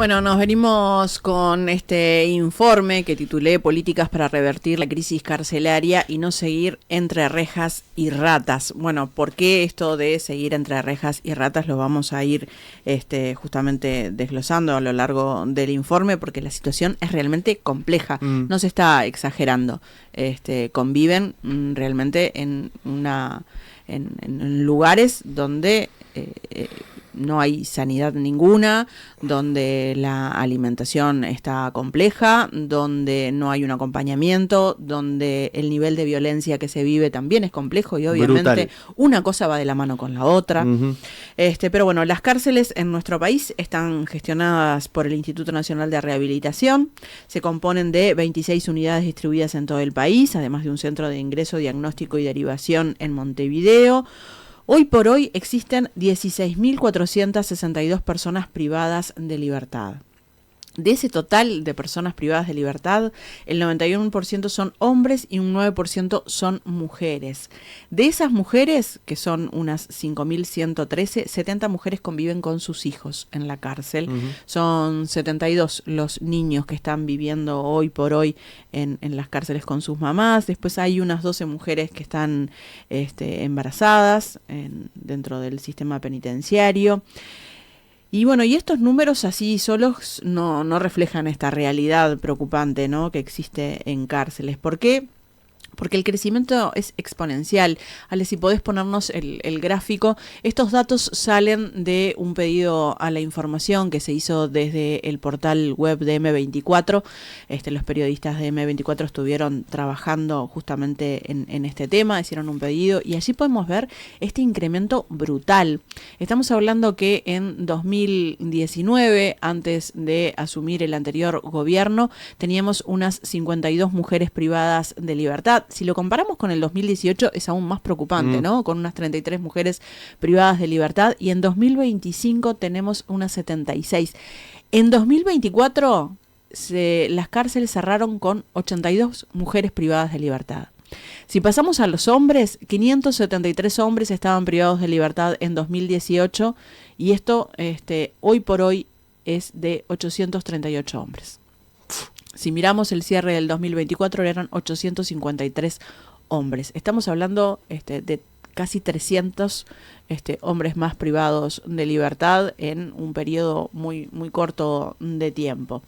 Bueno, nos venimos con este informe que titulé Políticas para revertir la crisis carcelaria y no seguir entre rejas y ratas. Bueno, ¿por qué esto de seguir entre rejas y ratas? Lo vamos a ir justamente desglosando a lo largo del informe, porque la situación es realmente compleja, no se está exagerando. Conviven realmente en lugares donde no hay sanidad ninguna, donde la alimentación está compleja, donde no hay un acompañamiento, donde el nivel de violencia que se vive también es complejo y obviamente brutal. Una cosa va de la mano con la otra. Pero bueno, las cárceles en nuestro país están gestionadas por el Instituto Nacional de Rehabilitación, se componen de 26 unidades distribuidas en todo el país, además de un centro de ingreso, diagnóstico y derivación en Montevideo. Hoy por hoy existen 16.462 personas privadas de libertad. De ese total de personas privadas de libertad, el 91% son hombres y un 9% son mujeres. De esas mujeres, que son unas 5.113, 70 mujeres conviven con sus hijos en la cárcel. Son 72 los niños que están viviendo hoy por hoy en las cárceles con sus mamás. Después hay unas 12 mujeres que están embarazadas dentro del sistema penitenciario. Y bueno, y estos números así solos no reflejan esta realidad preocupante, ¿no?, que existe en cárceles. ¿Por qué? Porque el crecimiento es exponencial. Ale, si podés ponernos el gráfico, estos datos salen de un pedido a la información que se hizo desde el portal web de M24. Los periodistas de M24 estuvieron trabajando justamente en este tema, hicieron un pedido y allí podemos ver este incremento brutal. Estamos hablando que en 2019, antes de asumir el anterior gobierno, teníamos unas 52 mujeres privadas de libertad. Si lo comparamos con el 2018 es aún más preocupante, ¿no? Con unas 33 mujeres privadas de libertad y en 2025 tenemos unas 76. En 2024 las cárceles cerraron con 82 mujeres privadas de libertad. Si pasamos a los hombres, 573 hombres estaban privados de libertad en 2018 y esto hoy por hoy es de 838 hombres. Si miramos el cierre del 2024 eran 853 hombres. Estamos hablando de casi 300 hombres más privados de libertad en un periodo muy, muy corto de tiempo.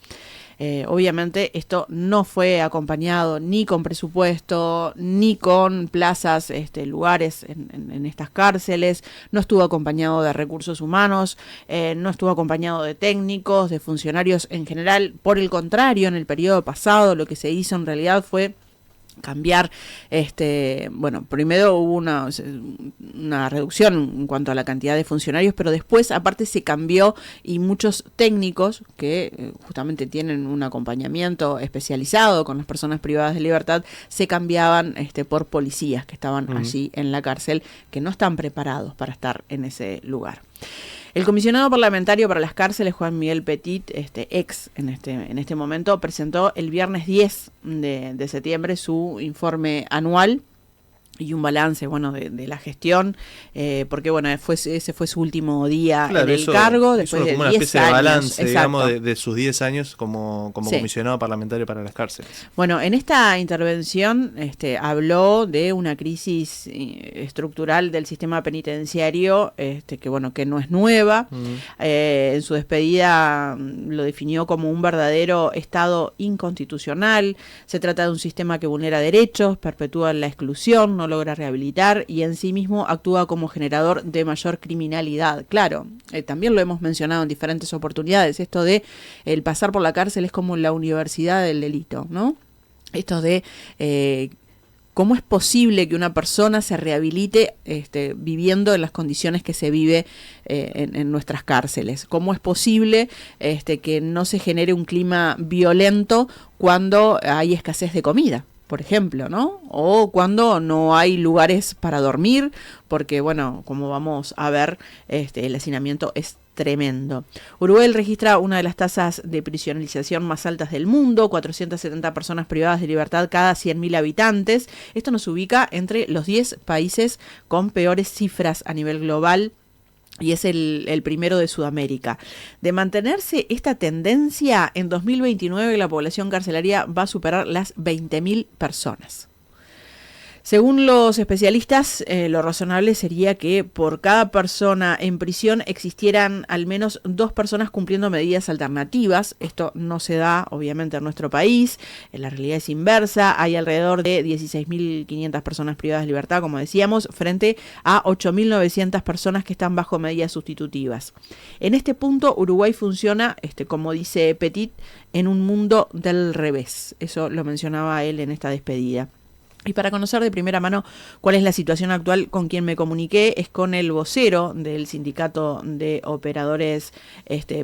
Obviamente esto no fue acompañado ni con presupuesto, ni con plazas, lugares en estas cárceles, no estuvo acompañado de recursos humanos, no estuvo acompañado de técnicos, de funcionarios en general. Por el contrario, en el periodo pasado lo que se hizo en realidad fue cambiar, primero hubo una reducción en cuanto a la cantidad de funcionarios, pero después aparte se cambió y muchos técnicos que justamente tienen un acompañamiento especializado con las personas privadas de libertad, se cambiaban por policías que estaban allí en la cárcel, que no están preparados para estar en ese lugar. El comisionado parlamentario para las cárceles, Juan Miguel Petit, ex en este momento, presentó el viernes 10 de septiembre su informe anual y un balance, de la gestión, porque ese fue su último día en el cargo, después de 10 años. Como una especie de balance, digamos, de sus 10 años como comisionado parlamentario para las cárceles. Bueno, en esta intervención habló de una crisis estructural del sistema penitenciario, que no es nueva. En su despedida lo definió como un verdadero estado inconstitucional. Se trata de un sistema que vulnera derechos, perpetúa la exclusión, no logra rehabilitar y en sí mismo actúa como generador de mayor criminalidad. Claro, también lo hemos mencionado en diferentes oportunidades, esto de el pasar por la cárcel es como la universidad del delito, ¿no? Esto de cómo es posible que una persona se rehabilite viviendo en las condiciones que se vive en nuestras cárceles. Cómo es posible que no se genere un clima violento cuando hay escasez de comida, por ejemplo, ¿no? O cuando no hay lugares para dormir, porque, como vamos a ver, el hacinamiento es tremendo. Uruguay registra una de las tasas de prisionalización más altas del mundo, 470 personas privadas de libertad cada 100.000 habitantes. Esto nos ubica entre los 10 países con peores cifras a nivel global y es el primero de Sudamérica. De mantenerse esta tendencia, en 2029 la población carcelaria va a superar las 20.000 personas. Según los especialistas, lo razonable sería que por cada persona en prisión existieran al menos 2 personas cumpliendo medidas alternativas. Esto no se da, obviamente, en nuestro país. La realidad es inversa. Hay alrededor de 16.500 personas privadas de libertad, como decíamos, frente a 8.900 personas que están bajo medidas sustitutivas. En este punto, Uruguay funciona, como dice Petit, en un mundo del revés. Eso lo mencionaba él en esta despedida. Y para conocer de primera mano cuál es la situación actual, con quien me comuniqué es con el vocero del Sindicato de Operadores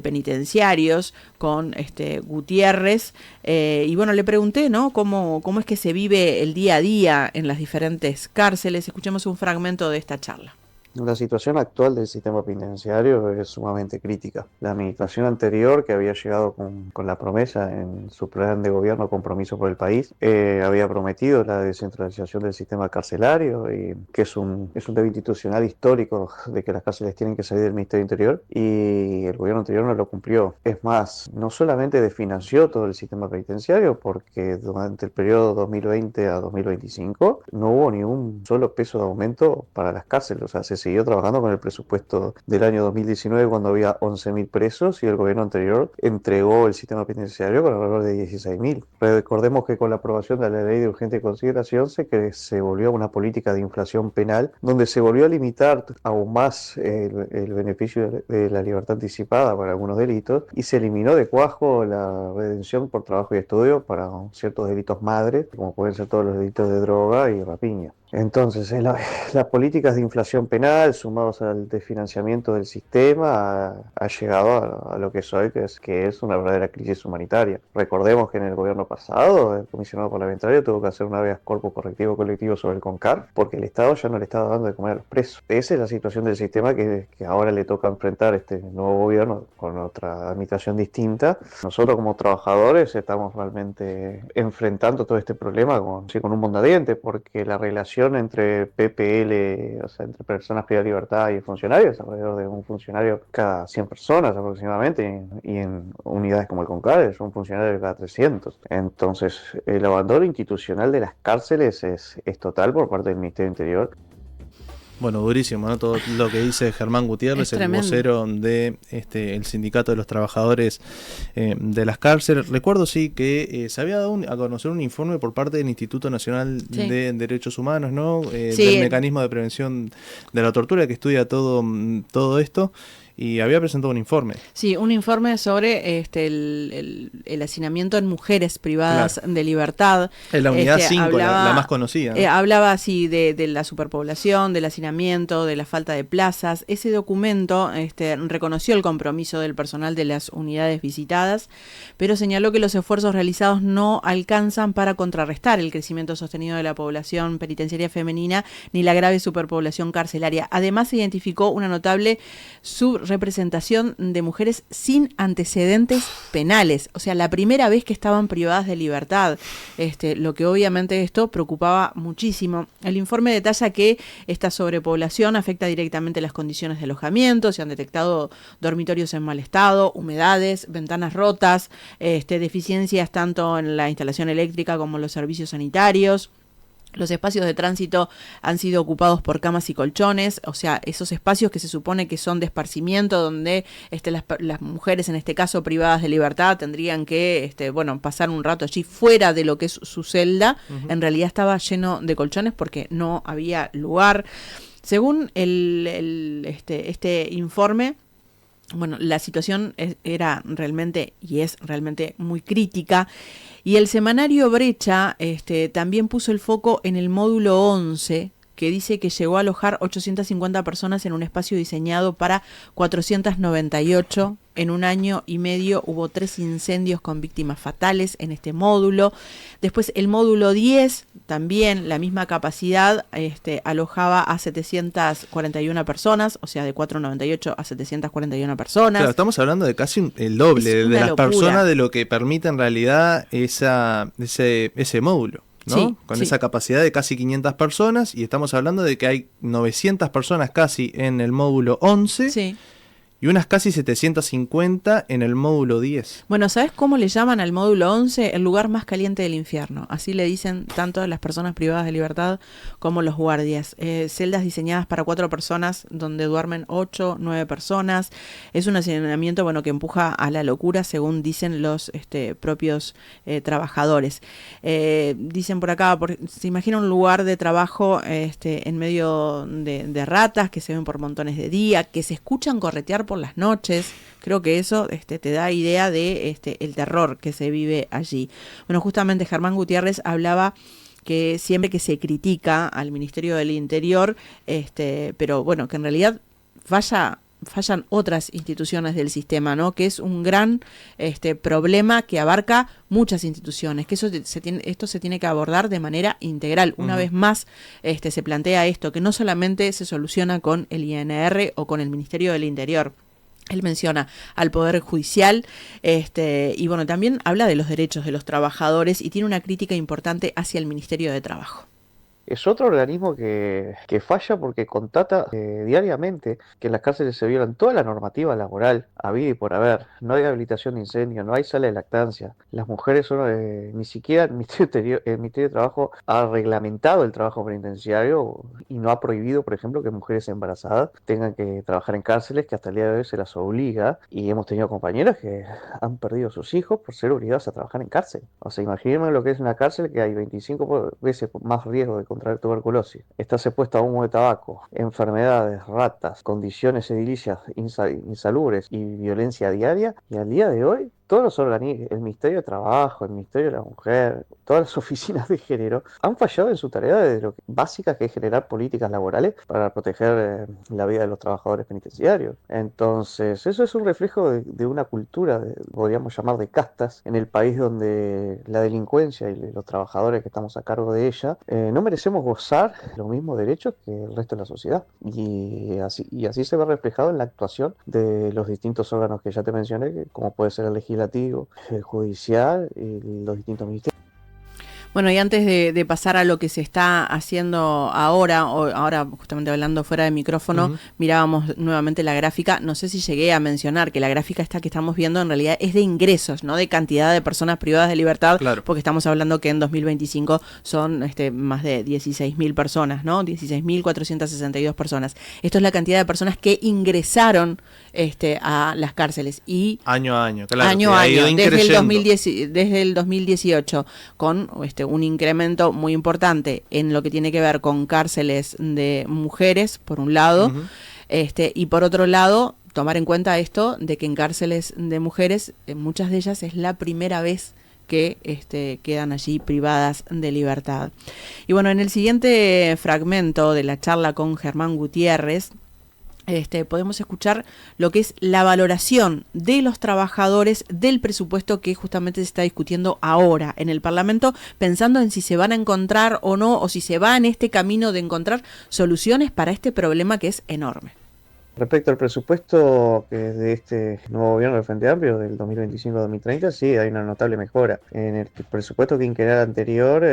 Penitenciarios, con Gutiérrez, y bueno, le pregunté, ¿no?, cómo es que se vive el día a día en las diferentes cárceles. Escuchemos un fragmento de esta charla. La situación actual del sistema penitenciario es sumamente crítica. La administración anterior, que había llegado con la promesa en su plan de gobierno Compromiso por el País, había prometido la descentralización del sistema carcelario, y que es un deber institucional histórico de que las cárceles tienen que salir del Ministerio del Interior, y el gobierno anterior no lo cumplió. Es más, no solamente desfinanció todo el sistema penitenciario, porque durante el periodo 2020 a 2025 no hubo ni un solo peso de aumento para las cárceles. O sea, se siguió trabajando con el presupuesto del año 2019, cuando había 11.000 presos, y el gobierno anterior entregó el sistema penitenciario con alrededor de 16.000. Recordemos que con la aprobación de la ley de urgente consideración se volvió a una política de inflación penal, donde se volvió a limitar aún más el beneficio de la libertad anticipada para algunos delitos, y se eliminó de cuajo la redención por trabajo y estudio para ciertos delitos madres, como pueden ser todos los delitos de droga y rapiña. Entonces, las políticas de inflación penal, sumados al desfinanciamiento del sistema, ha llegado a lo que es hoy, que es una verdadera crisis humanitaria. Recordemos que en el gobierno pasado, el comisionado parlamentario tuvo que hacer un habeas corpus correctivo colectivo sobre el CONCAR, porque el Estado ya no le estaba dando de comer a los presos. Esa es la situación del sistema que ahora le toca enfrentar este nuevo gobierno con otra administración distinta. Nosotros, como trabajadores, estamos realmente enfrentando todo este problema con un mondadiente, porque la relación entre PPL, o sea, entre personas privadas de libertad y funcionarios, alrededor de un funcionario cada 100 personas aproximadamente, y en unidades como el CONCAR es un funcionario cada 300. Entonces, el abandono institucional de las cárceles es total por parte del Ministerio del Interior. Bueno, durísimo, ¿no? Todo lo que dice Germán Gutiérrez, el vocero de el Sindicato de los Trabajadores de las Cárceles. Recuerdo, sí, que se había dado a conocer un informe por parte del Instituto Nacional de Derechos Humanos, ¿no? Del mecanismo de prevención de la tortura, que estudia todo esto. Y había presentado un informe. Sí, un informe sobre el hacinamiento en mujeres privadas de libertad. En la unidad 5, la más conocida, ¿no? Hablaba así de la superpoblación, del hacinamiento, de la falta de plazas. Ese documento reconoció el compromiso del personal de las unidades visitadas, pero señaló que los esfuerzos realizados no alcanzan para contrarrestar el crecimiento sostenido de la población penitenciaria femenina ni la grave superpoblación carcelaria. Además, se identificó una notable representación de mujeres sin antecedentes penales, o sea, la primera vez que estaban privadas de libertad, lo que obviamente esto preocupaba muchísimo. El informe detalla que esta sobrepoblación afecta directamente las condiciones de alojamiento, se han detectado dormitorios en mal estado, humedades, ventanas rotas, deficiencias tanto en la instalación eléctrica como en los servicios sanitarios. Los espacios de tránsito han sido ocupados por camas y colchones, o sea, esos espacios que se supone que son de esparcimiento, donde las mujeres, en este caso privadas de libertad, tendrían que pasar un rato allí fuera de lo que es su celda. En realidad estaba lleno de colchones porque no había lugar. Según este informe, bueno, la situación era realmente y es realmente muy crítica. Y el semanario Brecha también puso el foco en el módulo 11, que dice que llegó a alojar 850 personas en un espacio diseñado para 498. En un año y medio hubo 3 incendios con víctimas fatales en este módulo. Después el módulo 10, también la misma capacidad, alojaba a 741 personas, o sea, de 498 a 741 personas. Claro, estamos hablando de casi el doble de las personas de lo que permite en realidad ese módulo. ¿no? Sí, Con sí. esa capacidad de casi 500 personas, y estamos hablando de que hay 900 personas casi en el módulo 11. Sí. Y unas casi 750 en el módulo 10. Bueno, ¿sabes cómo le llaman al módulo 11? El lugar más caliente del infierno. Así le dicen tanto las personas privadas de libertad como los guardias. Celdas diseñadas para 4 personas donde duermen 8, 9 personas. Es un hacinamiento, bueno, que empuja a la locura, según dicen los propios trabajadores. Dicen por acá, se imagina un lugar de trabajo en medio de ratas que se ven por montones de día, que se escuchan corretear por las noches. Creo que eso te da idea de el terror que se vive allí. Bueno, justamente Germán Gutiérrez hablaba que siempre que se critica al Ministerio del Interior, pero bueno, que en realidad fallan otras instituciones del sistema, ¿no? Que es un gran problema que abarca muchas instituciones, que esto se tiene que abordar de manera integral. Una vez más se plantea esto, que no solamente se soluciona con el INR o con el Ministerio del Interior. Él menciona al Poder Judicial y bueno, también habla de los derechos de los trabajadores y tiene una crítica importante hacia el Ministerio de Trabajo. Es otro organismo que falla porque constata diariamente que en las cárceles se violan toda la normativa laboral, habida y por haber. No hay habilitación de incendio, no hay sala de lactancia. Las mujeres son, ni siquiera el Ministerio de Trabajo ha reglamentado el trabajo penitenciario y no ha prohibido, por ejemplo, que mujeres embarazadas tengan que trabajar en cárceles, que hasta el día de hoy se las obliga. Y hemos tenido compañeras que han perdido a sus hijos por ser obligadas a trabajar en cárcel. O sea, imagínense lo que es una cárcel que hay 25 veces más riesgo de contraer tuberculosis, está expuesta a humo de tabaco, enfermedades, ratas, condiciones edilicias insalubres y violencia diaria, y al día de hoy todos los organismos, el Ministerio de Trabajo, el Ministerio de la Mujer, todas las oficinas de género han fallado en su tarea de lo básica, que es generar políticas laborales para proteger la vida de los trabajadores penitenciarios. Entonces, eso es un reflejo de una cultura, podríamos llamar de castas, en el país donde la delincuencia y los trabajadores que estamos a cargo de ella no merecemos gozar los mismos derechos que el resto de la sociedad. Y así se ve reflejado en la actuación de los distintos órganos que ya te mencioné, como puede ser el legislativo, el judicial y los distintos ministerios. Bueno, y antes de pasar a lo que se está haciendo ahora justamente hablando fuera de micrófono, mirábamos nuevamente la gráfica. No sé si llegué a mencionar que la gráfica esta que estamos viendo en realidad es de ingresos, no de cantidad de personas privadas de libertad, claro, porque estamos hablando que en 2025 son más de 16.000 personas, ¿no? 16.462 personas. Esto es la cantidad de personas que ingresaron a las cárceles y año a año, claro, año a año, desde el 2018, con un incremento muy importante en lo que tiene que ver con cárceles de mujeres, por un lado, y por otro lado, tomar en cuenta esto de que en cárceles de mujeres, muchas de ellas es la primera vez que quedan allí privadas de libertad. Y bueno, en el siguiente fragmento de la charla con Germán Gutiérrez, podemos escuchar lo que es la valoración de los trabajadores del presupuesto que justamente se está discutiendo ahora en el Parlamento, pensando en si se van a encontrar o no, o si se va en este camino de encontrar soluciones para este problema que es enorme. Respecto al presupuesto que es de este nuevo gobierno del Frente Amplio del 2025-2030, sí, hay una notable mejora. En el presupuesto quinquenal anterior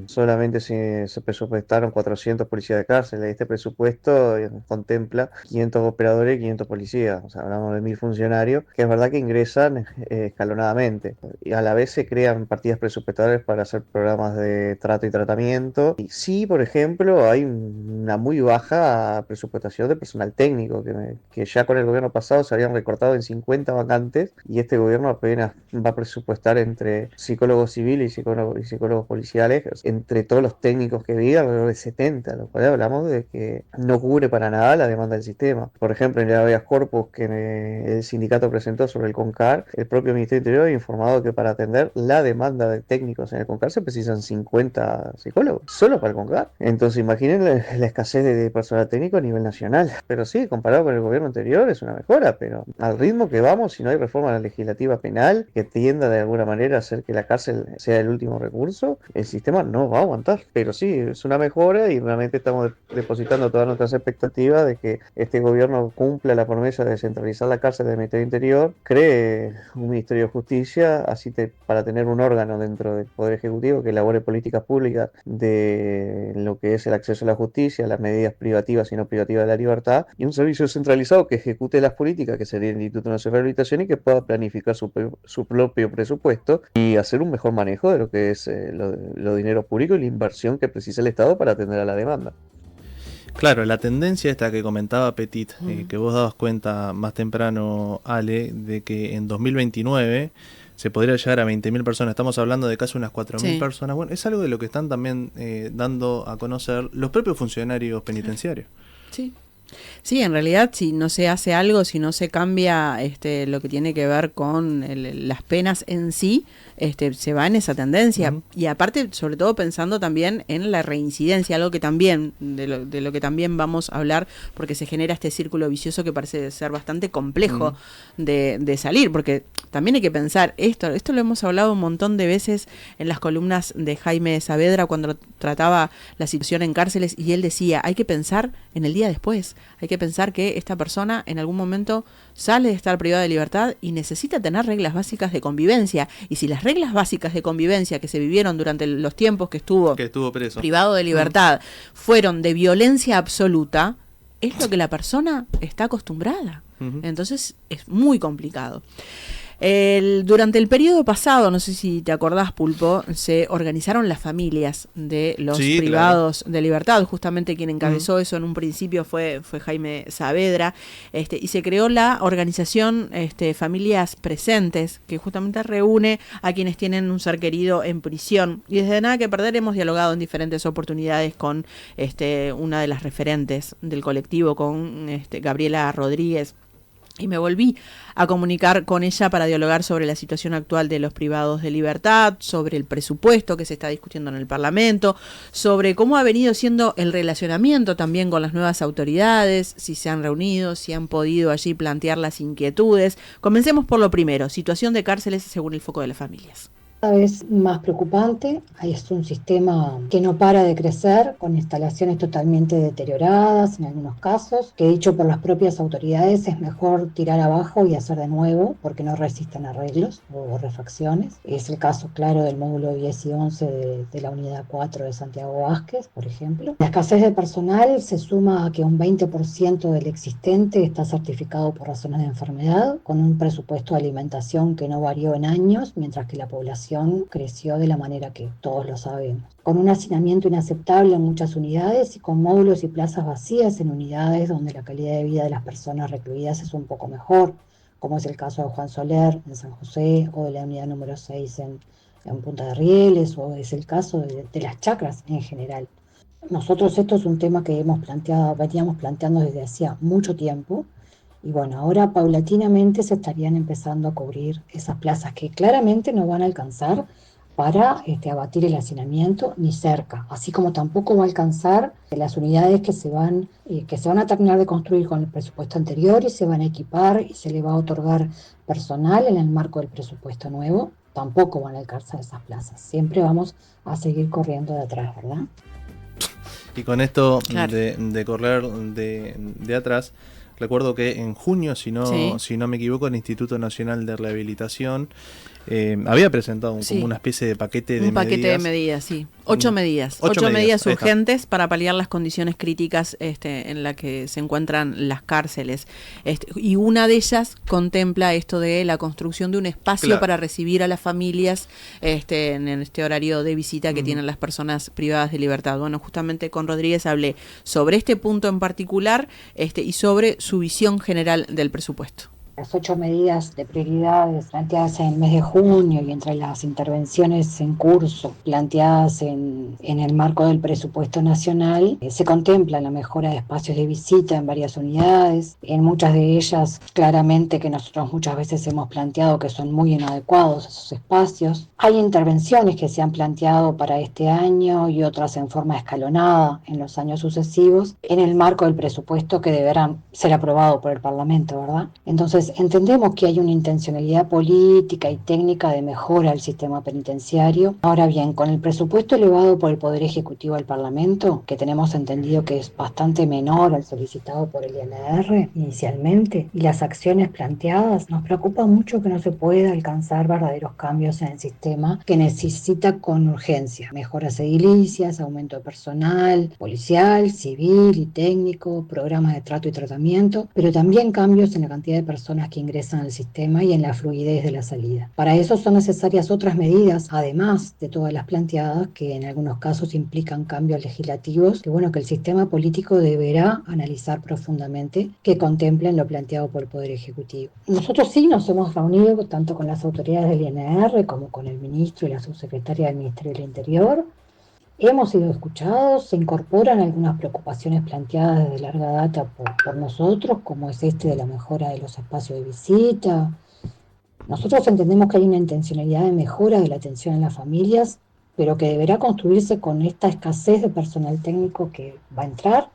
solamente se presupuestaron 400 policías de cárcel. Este presupuesto contempla 500 operadores y 500 policías. O sea, hablamos de 1.000 funcionarios, que es verdad que ingresan escalonadamente. Y a la vez se crean partidas presupuestarias para hacer programas de trato y tratamiento. Y sí, por ejemplo, hay una muy baja presupuestación de personal técnico, que ya con el gobierno pasado se habían recortado en 50 vacantes, y este gobierno apenas va a presupuestar entre psicólogos civiles y psicólogos policiales, entre todos los técnicos que diga, alrededor de 70, lo cual hablamos de que no cubre para nada la demanda del sistema. Por ejemplo, en el habeas corpus que el sindicato presentó sobre el CONCAR, el propio Ministerio del Interior ha informado que para atender la demanda de técnicos en el CONCAR se precisan 50 psicólogos, solo para el CONCAR. Entonces imaginen la escasez de personal técnico a nivel nacional. Pero sí, comparado con el gobierno anterior es una mejora, pero al ritmo que vamos, si no hay reforma legislativa penal que tienda de alguna manera a hacer que la cárcel sea el último recurso, el sistema no va a aguantar. Pero sí, es una mejora y realmente estamos depositando todas nuestras expectativas de que este gobierno cumpla la promesa de descentralizar la cárcel del Ministerio Interior, cree un Ministerio de Justicia, para tener un órgano dentro del Poder Ejecutivo que elabore políticas públicas de lo que es el acceso a la justicia, las medidas privativas y no privativas de la libertad, y un servicio centralizado que ejecute las políticas, que sería el Instituto Nacional de Rehabilitación, y que pueda planificar su propio presupuesto y hacer un mejor manejo de lo que es los dineros públicos y la inversión que precisa el Estado para atender a la demanda. Claro, la tendencia esta que comentaba Petit, que vos dabas cuenta más temprano, Ale, de que en 2029 se podría llegar a 20.000 personas. Estamos hablando de casi unas 4.000 personas. Bueno, es algo de lo que están también dando a conocer los propios funcionarios penitenciarios. Sí. Sí, en realidad si no se hace algo, si no se cambia lo que tiene que ver con las penas en sí, se va en esa tendencia. Y aparte, sobre todo pensando también en la reincidencia, algo que también, de lo que también vamos a hablar, porque se genera este círculo vicioso que parece ser bastante complejo de salir, porque también hay que pensar, esto lo hemos hablado un montón de veces en las columnas de Jaime Saavedra cuando trataba la situación en cárceles, y él decía, hay que pensar en el día después. Hay que pensar que esta persona en algún momento sale de estar privada de libertad y necesita tener reglas básicas de convivencia. Y si las reglas básicas de convivencia que se vivieron durante los tiempos que estuvo preso, privado de libertad, fueron de violencia absoluta, es lo que la persona está acostumbrada. Entonces es muy complicado. Durante el periodo pasado, no sé si te acordás, Pulpo, se organizaron las familias de los privados de libertad. Justamente quien encabezó eso en un principio fue Jaime Saavedra, y se creó la organización Familias Presentes, que justamente reúne a quienes tienen un ser querido en prisión. Y desde Nada que Perder hemos dialogado en diferentes oportunidades con una de las referentes del colectivo, con Gabriela Rodríguez. Y me volví a comunicar con ella para dialogar sobre la situación actual de los privados de libertad, sobre el presupuesto que se está discutiendo en el Parlamento, sobre cómo ha venido siendo el relacionamiento también con las nuevas autoridades, si se han reunido, si han podido allí plantear las inquietudes. Comencemos por lo primero, situación de cárceles según el foco de las familias. Cada vez más preocupante, es un sistema que no para de crecer, con instalaciones totalmente deterioradas en algunos casos, que dicho por las propias autoridades es mejor tirar abajo y hacer de nuevo porque no resisten arreglos o refacciones. Es el caso claro del módulo 10 y 11 de la unidad 4 de Santiago Vázquez, por ejemplo. La escasez de personal se suma a que un 20% del existente está certificado por razones de enfermedad, con un presupuesto de alimentación que no varió en años, mientras que la población creció de la manera que todos lo sabemos, con un hacinamiento inaceptable en muchas unidades y con módulos y plazas vacías en unidades donde la calidad de vida de las personas recluidas es un poco mejor, como es el caso de Juan Soler en San José, o de la unidad número 6 en Punta de Rieles, o es el caso de las chacras en general. Nosotros esto es un tema que veníamos planteando desde hacía mucho tiempo. Y bueno, ahora paulatinamente se estarían empezando a cubrir esas plazas que claramente no van a alcanzar para abatir el hacinamiento ni cerca, así como tampoco va a alcanzar las unidades que se van a terminar de construir con el presupuesto anterior y se van a equipar y se le va a otorgar personal en el marco del presupuesto nuevo, tampoco van a alcanzar esas plazas. Siempre vamos a seguir corriendo de atrás, ¿verdad? Y con esto de correr de atrás, recuerdo que en junio, si no me equivoco, el Instituto Nacional de Rehabilitación había presentado como una especie de paquete de medidas. Un paquete de medidas, sí. 8 medidas. 8 medidas urgentes para paliar las condiciones críticas en las que se encuentran las cárceles. Y una de ellas contempla esto de la construcción de un espacio para recibir a las familias en este horario de visita que tienen las personas privadas de libertad. Bueno, justamente con Rodríguez hablé sobre este punto en particular y sobre su visión general del presupuesto. Las 8 medidas de prioridades planteadas en el mes de junio y entre las intervenciones en curso planteadas en el marco del presupuesto nacional, se contempla la mejora de espacios de visita en varias unidades. En muchas de ellas, claramente que nosotros muchas veces hemos planteado que son muy inadecuados esos espacios. Hay intervenciones que se han planteado para este año y otras en forma escalonada en los años sucesivos en el marco del presupuesto que deberán ser aprobado por el Parlamento, ¿verdad? Entonces, entendemos que hay una intencionalidad política y técnica de mejora del sistema penitenciario. Ahora bien, con el presupuesto elevado por el Poder Ejecutivo al Parlamento, que tenemos entendido que es bastante menor al solicitado por el INR inicialmente, y las acciones planteadas, nos preocupa mucho que no se pueda alcanzar verdaderos cambios en el sistema que necesita con urgencia mejoras edilicias, aumento de personal policial, civil y técnico, programas de trato y tratamiento, pero también cambios en la cantidad de personas que ingresan al sistema y en la fluidez de la salida. Para eso son necesarias otras medidas, además de todas las planteadas, que en algunos casos implican cambios legislativos, que el sistema político deberá analizar profundamente, que contemplen lo planteado por el Poder Ejecutivo. Nosotros sí nos hemos reunido tanto con las autoridades del INR como con el ministro y la subsecretaria del Ministerio del Interior. Hemos sido escuchados, se incorporan algunas preocupaciones planteadas desde larga data por nosotros, como es de la mejora de los espacios de visita. Nosotros entendemos que hay una intencionalidad de mejora de la atención en las familias, pero que deberá construirse con esta escasez de personal técnico que va a entrar.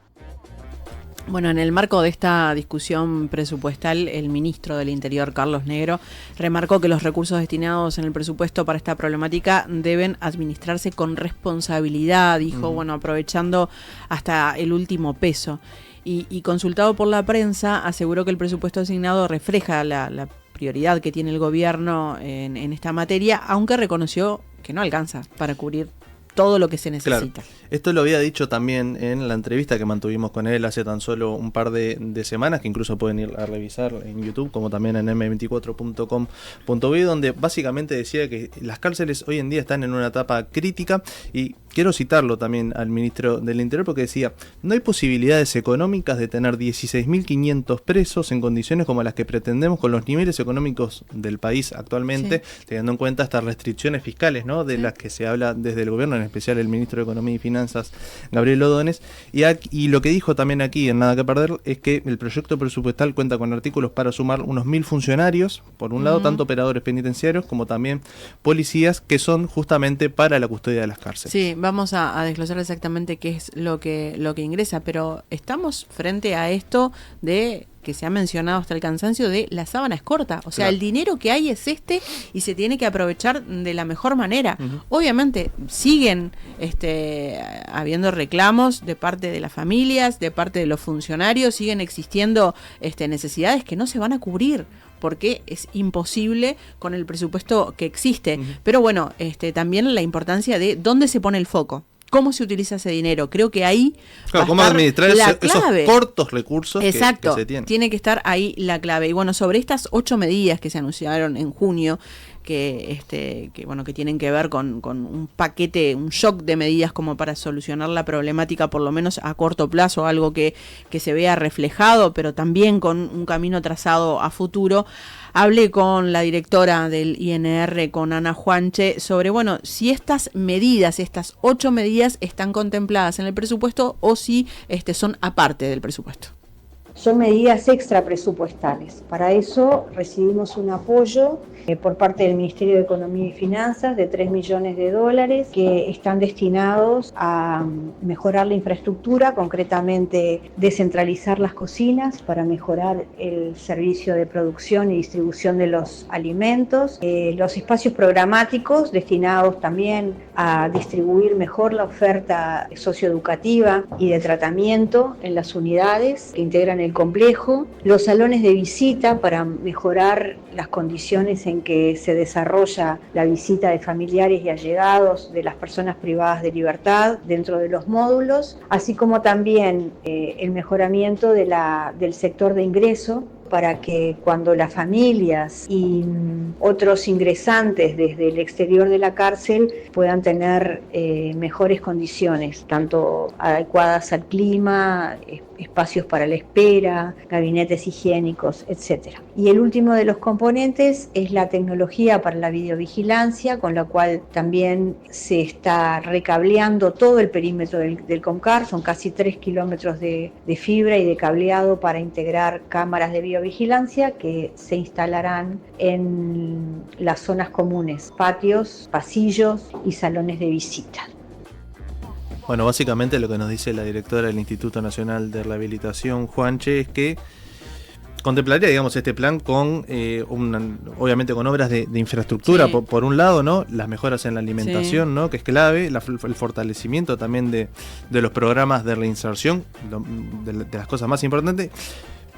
Bueno, en el marco de esta discusión presupuestal, el ministro del Interior, Carlos Negro, remarcó que los recursos destinados en el presupuesto para esta problemática deben administrarse con responsabilidad, dijo, aprovechando hasta el último peso. Y consultado por la prensa, aseguró que el presupuesto asignado refleja la prioridad que tiene el gobierno en esta materia, aunque reconoció que no alcanza para cubrir todo lo que se necesita. Claro. Esto lo había dicho también en la entrevista que mantuvimos con él hace tan solo un par de semanas, que incluso pueden ir a revisar en YouTube, como también en m24.com.be, donde básicamente decía que las cárceles hoy en día están en una etapa crítica, y quiero citarlo también al ministro del Interior, porque decía: no hay posibilidades económicas de tener 16.500 presos en condiciones como las que pretendemos con los niveles económicos del país actualmente, teniendo en cuenta estas restricciones fiscales, ¿no?, de las que se habla desde el gobierno, en especial el ministro de Economía y Finanzas, Gabriel Ordóñez. Y lo que dijo también aquí en Nada que Perder es que el proyecto presupuestal cuenta con artículos para sumar unos 1.000 funcionarios, por un lado, tanto operadores penitenciarios como también policías, que son justamente para la custodia de las cárceles. Sí, vamos a desglosar exactamente qué es lo que ingresa, pero estamos frente a esto de que se ha mencionado hasta el cansancio, de la sábana es corta. O sea, claro, el dinero que hay es y se tiene que aprovechar de la mejor manera. Obviamente siguen habiendo reclamos de parte de las familias, de parte de los funcionarios, siguen existiendo necesidades que no se van a cubrir, porque es imposible con el presupuesto que existe. Pero bueno, también la importancia de dónde se pone el foco. ¿Cómo se utiliza ese dinero? Creo que ahí claro, cómo administrar esos cortos recursos. Exacto, que se tienen. Tiene que estar ahí la clave. Y bueno, sobre estas 8 medidas que se anunciaron en junio, que tienen que ver con un paquete, un shock de medidas como para solucionar la problemática, por lo menos a corto plazo, algo que se vea reflejado, pero también con un camino trazado a futuro. Hablé con la directora del INR, con Ana Juanche, sobre, si estas medidas, estas 8 medidas están contempladas en el presupuesto o si son aparte del presupuesto. Son medidas extrapresupuestales. Para eso recibimos un apoyo por parte del Ministerio de Economía y Finanzas de $3 millones que están destinados a mejorar la infraestructura, concretamente descentralizar las cocinas para mejorar el servicio de producción y distribución de los alimentos, los espacios programáticos destinados también a distribuir mejor la oferta socioeducativa y de tratamiento en las unidades que integran el complejo, los salones de visita para mejorar las condiciones en que se desarrolla la visita de familiares y allegados de las personas privadas de libertad dentro de los módulos, así como también el mejoramiento del sector de ingreso para que cuando las familias y otros ingresantes desde el exterior de la cárcel puedan tener mejores condiciones, tanto adecuadas al clima, espacios para la espera, gabinetes higiénicos, etc. Y el último de los componentes es la tecnología para la videovigilancia, con la cual también se está recableando todo el perímetro del CONCAR. Son casi 3 kilómetros de fibra y de cableado para integrar cámaras de videovigilancia que se instalarán en las zonas comunes, patios, pasillos y salones de visita. Bueno, básicamente lo que nos dice la directora del Instituto Nacional de Rehabilitación, Juanche, es que contemplaría, digamos, este plan con, obviamente, con obras de infraestructura, sí, por un lado, ¿no? Las mejoras en la alimentación, sí, ¿no? Que es clave, el fortalecimiento también de los programas de reinserción, de las cosas más importantes.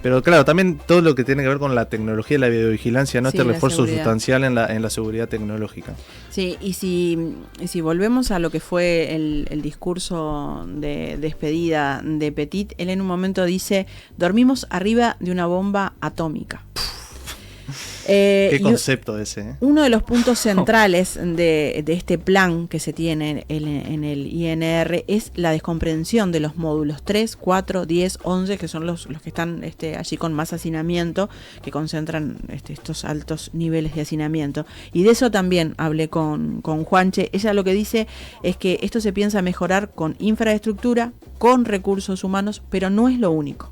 Pero claro, también todo lo que tiene que ver con la tecnología y la videovigilancia, ¿no? Sí, este refuerzo sustancial en la seguridad tecnológica. Sí, y si volvemos a lo que fue el discurso de despedida de Petit, él en un momento dice: dormimos arriba de una bomba atómica. Qué concepto ese, ¿eh? Uno de los puntos centrales de este plan que se tiene en el INR es la descomprensión de los módulos 3, 4, 10, 11, que son los que están allí con más hacinamiento, que concentran estos altos niveles de hacinamiento. Y de eso también hablé con Juanche. Ella lo que dice es que esto se piensa mejorar con infraestructura, con recursos humanos, pero no es lo único.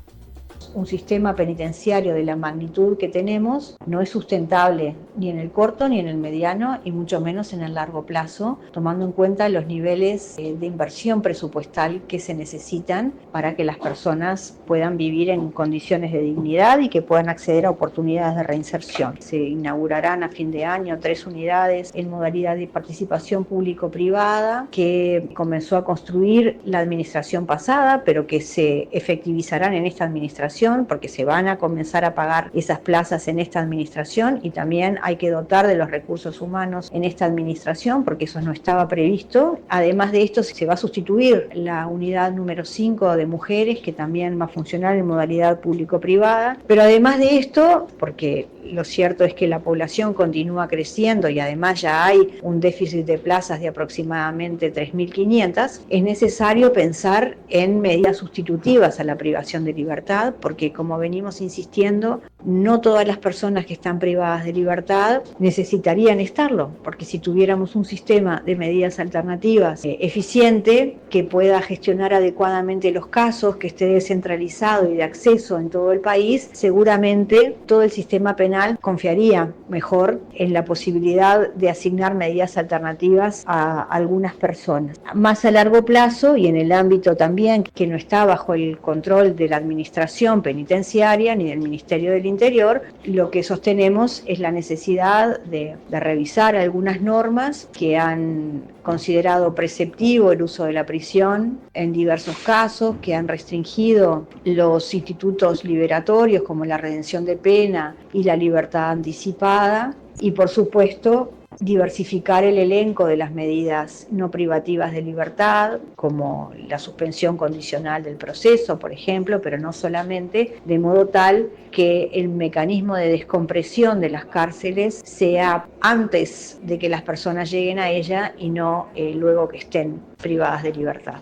Un sistema penitenciario de la magnitud que tenemos no es sustentable ni en el corto ni en el mediano y mucho menos en el largo plazo, tomando en cuenta los niveles de inversión presupuestal que se necesitan para que las personas puedan vivir en condiciones de dignidad y que puedan acceder a oportunidades de reinserción. Se inaugurarán a fin de año 3 unidades en modalidad de participación público-privada que comenzó a construir la administración pasada, pero que se efectivizarán en esta administración, porque se van a comenzar a pagar esas plazas en esta administración, y también hay que dotar de los recursos humanos en esta administración porque eso no estaba previsto. Además de esto, se va a sustituir la unidad número 5 de mujeres, que también va a funcionar en modalidad público-privada. Pero además de esto, porque lo cierto es que la población continúa creciendo y además ya hay un déficit de plazas de aproximadamente 3.500, es necesario pensar en medidas sustitutivas a la privación de libertad, porque como venimos insistiendo, no todas las personas que están privadas de libertad necesitarían estarlo, porque si tuviéramos un sistema de medidas alternativas eficiente, que pueda gestionar adecuadamente los casos, que esté descentralizado y de acceso en todo el país, seguramente todo el sistema penal confiaría mejor en la posibilidad de asignar medidas alternativas a algunas personas. Más a largo plazo, y en el ámbito también que no está bajo el control de la administración penitenciaria ni del Ministerio del Interior, lo que sostenemos es la necesidad de revisar algunas normas que han considerado preceptivo el uso de la prisión en diversos casos, que han restringido los institutos liberatorios como la redención de pena y la libertad anticipada, y por supuesto diversificar el elenco de las medidas no privativas de libertad, como la suspensión condicional del proceso, por ejemplo, pero no solamente, de modo tal que el mecanismo de descompresión de las cárceles sea antes de que las personas lleguen a ella y no luego que estén privadas de libertad.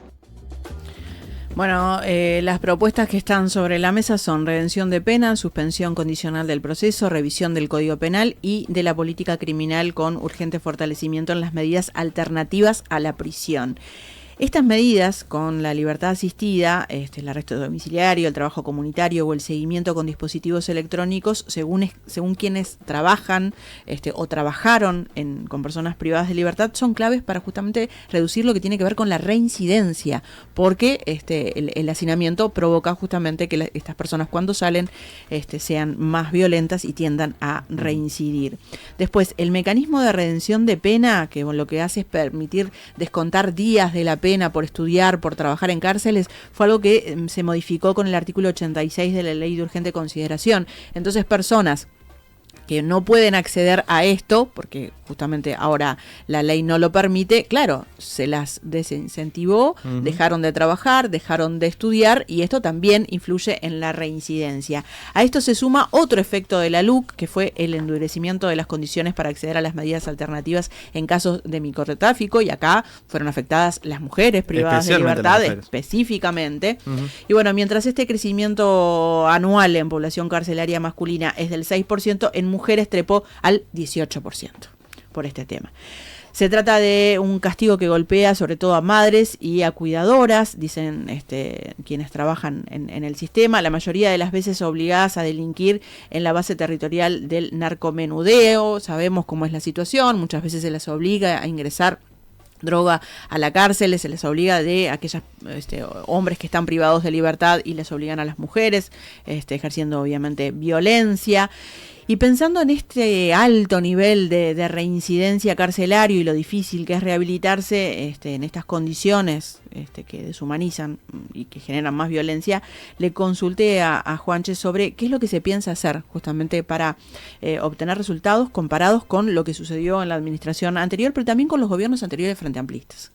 Bueno, las propuestas que están sobre la mesa son redención de pena, suspensión condicional del proceso, revisión del Código Penal y de la política criminal con urgente fortalecimiento en las medidas alternativas a la prisión. Estas medidas, con la libertad asistida, el arresto domiciliario, el trabajo comunitario o el seguimiento con dispositivos electrónicos, según quienes trabajan o trabajaron con personas privadas de libertad, son claves para justamente reducir lo que tiene que ver con la reincidencia, porque el hacinamiento provoca justamente que estas personas cuando salen sean más violentas y tiendan a reincidir. Después, el mecanismo de redención de pena, que lo que hace es permitir descontar días de la pena por estudiar, por trabajar en cárceles, fue algo que se modificó con el artículo 86 de la Ley de Urgente Consideración. Entonces, personas que no pueden acceder a esto, porque justamente ahora la ley no lo permite, claro, se las desincentivó, dejaron de trabajar, dejaron de estudiar, y esto también influye en la reincidencia. A esto se suma otro efecto de la LUC, que fue el endurecimiento de las condiciones para acceder a las medidas alternativas en casos de microtráfico, y acá fueron afectadas las mujeres privadas de libertad específicamente. Y bueno, mientras este crecimiento anual en población carcelaria masculina es del 6%, en mujeres trepó al 18% por este tema. Se trata de un castigo que golpea sobre todo a madres y a cuidadoras, dicen quienes trabajan en el sistema, la mayoría de las veces obligadas a delinquir en la base territorial del narcomenudeo. Sabemos cómo es la situación, muchas veces se les obliga a ingresar droga a la cárcel, se les obliga de aquellos hombres que están privados de libertad y les obligan a las mujeres, ejerciendo obviamente violencia. Y pensando en este alto nivel de reincidencia carcelario y lo difícil que es rehabilitarse en estas condiciones que deshumanizan y que generan más violencia, le consulté a Juanche sobre qué es lo que se piensa hacer justamente para obtener resultados comparados con lo que sucedió en la administración anterior, pero también con los gobiernos anteriores frente amplistas.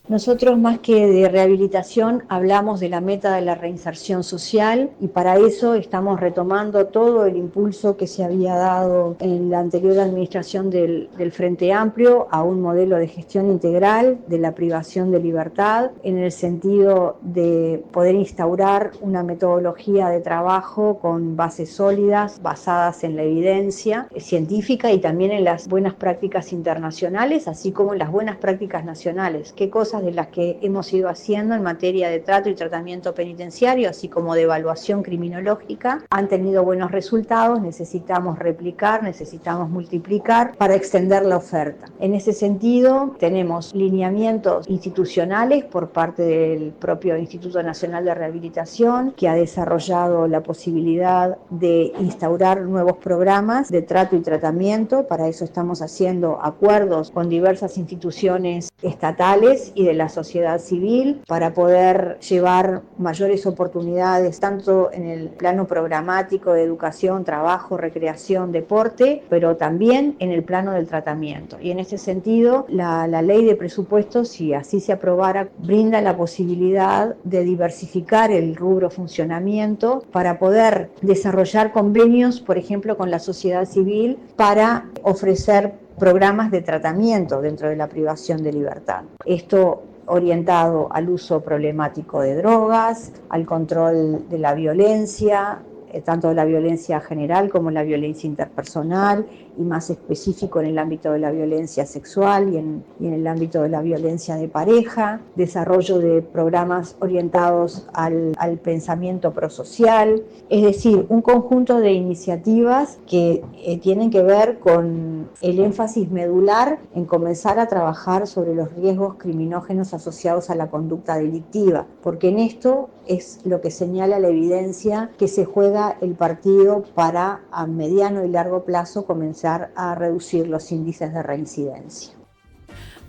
Nosotros, más que de rehabilitación, hablamos de la meta de la reinserción social, y para eso estamos retomando todo el impulso que se había dado en la anterior administración del Frente Amplio a un modelo de gestión integral de la privación de libertad, en el sentido de poder instaurar una metodología de trabajo con bases sólidas, basadas en la evidencia científica y también en las buenas prácticas internacionales, así como en las buenas prácticas nacionales. ¿Qué cosas de las que hemos ido haciendo en materia de trato y tratamiento penitenciario, así como de evaluación criminológica, han tenido buenos resultados? Necesitamos replicar, necesitamos multiplicar para extender la oferta. En ese sentido, tenemos lineamientos institucionales por parte del propio Instituto Nacional de Rehabilitación, que ha desarrollado la posibilidad de instaurar nuevos programas de trato y tratamiento. Para eso estamos haciendo acuerdos con diversas instituciones estatales y de la sociedad civil para poder llevar mayores oportunidades tanto en el plano programático de educación, trabajo, recreación, deporte, pero también en el plano del tratamiento. Y en ese sentido, la ley de presupuestos, si así se aprobara, brinda la posibilidad de diversificar el rubro funcionamiento para poder desarrollar convenios, por ejemplo, con la sociedad civil para ofrecer programas de tratamiento dentro de la privación de libertad. Esto orientado al uso problemático de drogas, al control de la violencia, tanto de la violencia general como la violencia interpersonal, y más específico en el ámbito de la violencia sexual y en el ámbito de la violencia de pareja, desarrollo de programas orientados al pensamiento prosocial, es decir, un conjunto de iniciativas que tienen que ver con el énfasis medular en comenzar a trabajar sobre los riesgos criminógenos asociados a la conducta delictiva, porque en esto es lo que señala la evidencia que se juega el partido para a mediano y largo plazo comenzar a reducir los índices de reincidencia.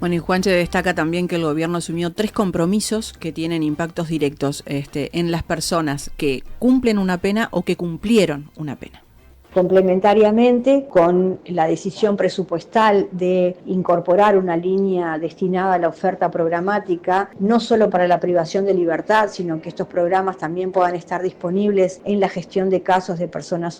Bueno, y Juanche destaca también que el gobierno asumió 3 compromisos que tienen impactos directos en las personas que cumplen una pena o que cumplieron una pena. Complementariamente, con la decisión presupuestal de incorporar una línea destinada a la oferta programática, no solo para la privación de libertad, sino que estos programas también puedan estar disponibles en la gestión de casos de personas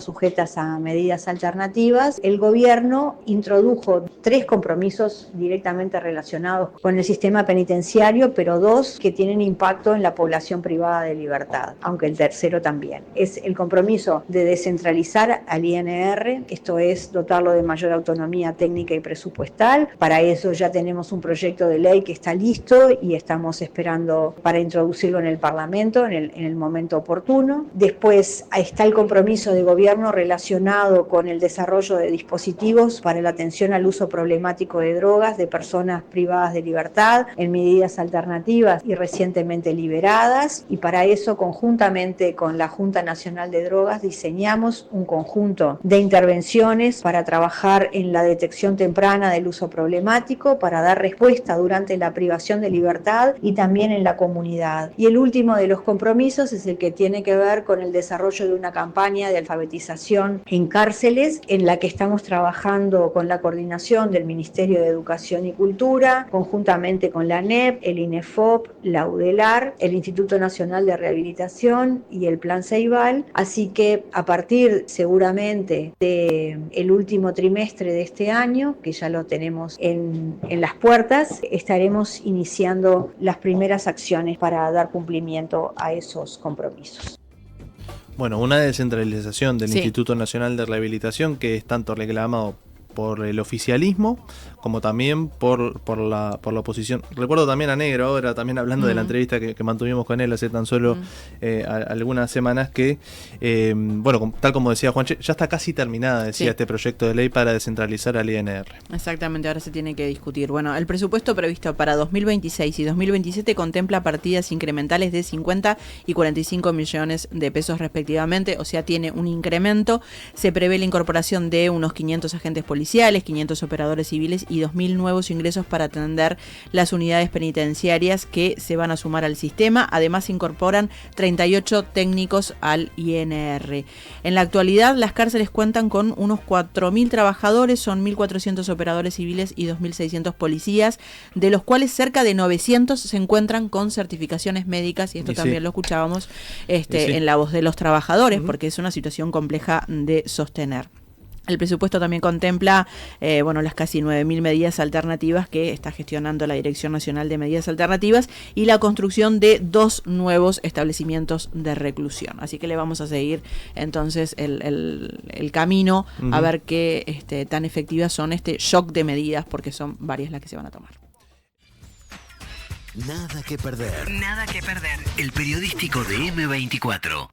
sujetas a medidas alternativas, el gobierno introdujo 3 compromisos directamente relacionados con el sistema penitenciario, pero 2 que tienen impacto en la población privada de libertad, aunque el tercero también. Es el compromiso de descentralizar al INR, esto es dotarlo de mayor autonomía técnica y presupuestal. Para eso ya tenemos un proyecto de ley que está listo y estamos esperando para introducirlo en el Parlamento en el momento oportuno. Después está el compromiso de gobierno relacionado con el desarrollo de dispositivos para la atención al uso problemático de drogas de personas privadas de libertad en medidas alternativas y recientemente liberadas, y para eso, conjuntamente con la Junta Nacional de Drogas, diseñamos un conjunto de intervenciones para trabajar en la detección temprana del uso problemático, para dar respuesta durante la privación de libertad y también en la comunidad. Y el último de los compromisos es el que tiene que ver con el desarrollo de una campaña de alfabetización en cárceles, en la que estamos trabajando con la coordinación del Ministerio de Educación y Cultura, conjuntamente con la ANEP, el INEFOP, la UDELAR, el Instituto Nacional de Rehabilitación y el Plan Ceibal. Así que a partir seguramente del último trimestre de este año, que ya lo tenemos en las puertas, estaremos iniciando las primeras acciones para dar cumplimiento a esos compromisos. Bueno, una descentralización del Sí. Instituto Nacional de Rehabilitación que es tanto reclamado por el oficialismo como también por la oposición. Recuerdo también a Negro ahora, también hablando de la entrevista que mantuvimos con él hace tan solo algunas semanas, que, bueno, tal como decía Juanche, ya está casi terminada, decía, este proyecto de ley para descentralizar al INR. Exactamente, ahora se tiene que discutir. Bueno, el presupuesto previsto para 2026 y 2027 contempla partidas incrementales de 50 y 45 millones de pesos respectivamente, o sea, tiene un incremento. Se prevé la incorporación de unos 500 agentes policiales, 500 operadores civiles y 2.000 nuevos ingresos para atender las unidades penitenciarias que se van a sumar al sistema. Además, se incorporan 38 técnicos al INR. En la actualidad, las cárceles cuentan con unos 4.000 trabajadores, son 1.400 operadores civiles y 2.600 policías, de los cuales cerca de 900 se encuentran con certificaciones médicas, y esto también lo escuchábamos en la voz de los trabajadores, porque es una situación compleja de sostener. El presupuesto también contempla las casi 9.000 medidas alternativas que está gestionando la Dirección Nacional de Medidas Alternativas y la construcción de 2 nuevos establecimientos de reclusión. Así que le vamos a seguir entonces el camino a ver qué tan efectivas son este shock de medidas, porque son varias las que se van a tomar. Nada que perder. Nada que perder. El periodístico de M24.